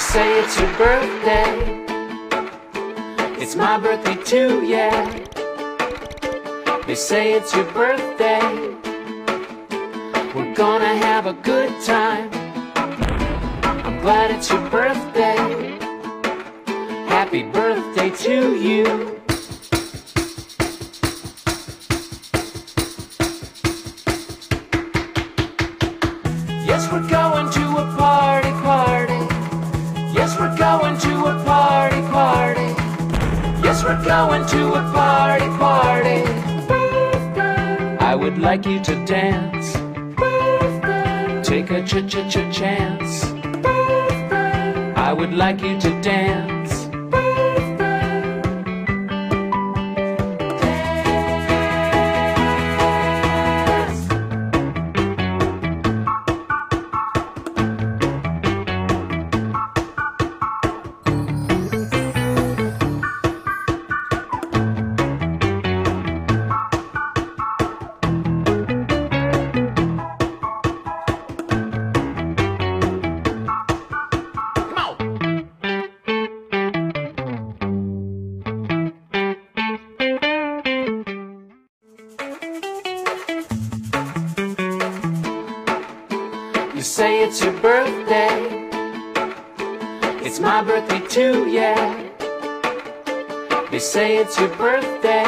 say it's your birthday. It's my birthday too, yeah. They say it's your birthday. We're gonna have a good time. I'm glad it's your birthday. Happy birthday to you. Yes, we're going to a party, party. Yes, we're going to a party, party. Yes, we're going to a party, party. I would like you to dance. Take a chance. I would like you to dance. You say it's your birthday. It's my birthday too, yeah. They say it's your birthday.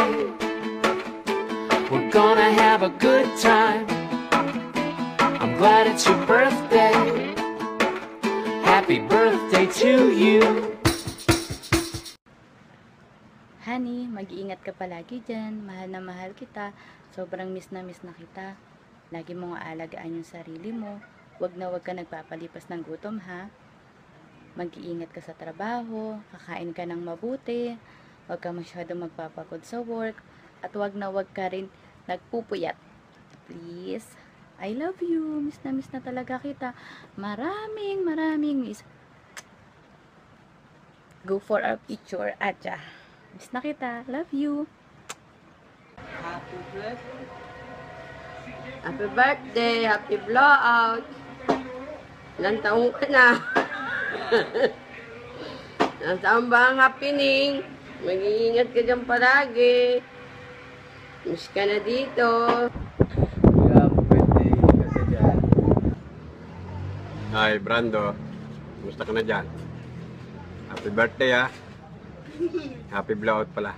We're gonna have a good time. I'm glad it's your birthday. Happy birthday to you. Honey, mag-iingat ka palagi dyan. Mahal na mahal kita. Sobrang miss na kita. Lagi mong aalagaan yung sarili mo. Wag ka nagpapalipas ng gutom, ha? Mag-iingat ka sa trabaho, kakain ka ng mabuti, wag ka masyadong magpapagod sa work, at wag ka rin nagpupuyat. Please, I love you. Miss na talaga kita. Maraming miss. Go for a picture, Acha. Miss na kita. Love you. Happy birthday. Happy birthday. Happy blowout. Ilang taong ka na? Nasaan ba ang happening? Mag-iingat ka dyan palagi. Miss ka na dito. Happy birthday kasi dyan. Hi, Brando. Kumusta ka na dyan? Happy birthday, ha? Happy blowout pala.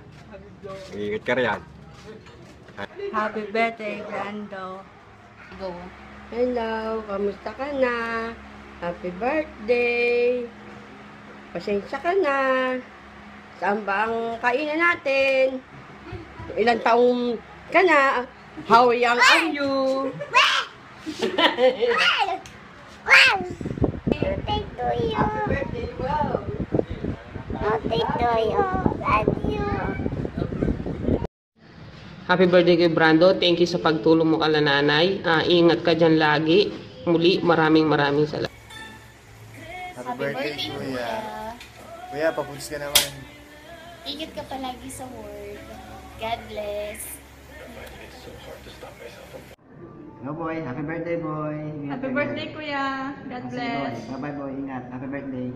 Mag-iingat ka riyan. Happy birthday, Brando. Go. Hello, kamusta ka na? Happy birthday! Pasensya ka na. Saan ba ang kainan natin? Ilang taong ka na? How young are you? Birthday to you. Happy birthday, wow! Birthday to you. Love you. Happy birthday kay Brando. Thank you sa pagtulong mo kala nanay. Ingat ka dyan lagi. Muli, maraming salamat. Happy birthday, Kuya. Kuya, papuntis ka naman. Ingat ka palagi sa work. God bless. Hello, boy. Happy birthday, boy. Happy birthday, Kuya. God bless. Bye-bye, boy. Ingat. Happy birthday.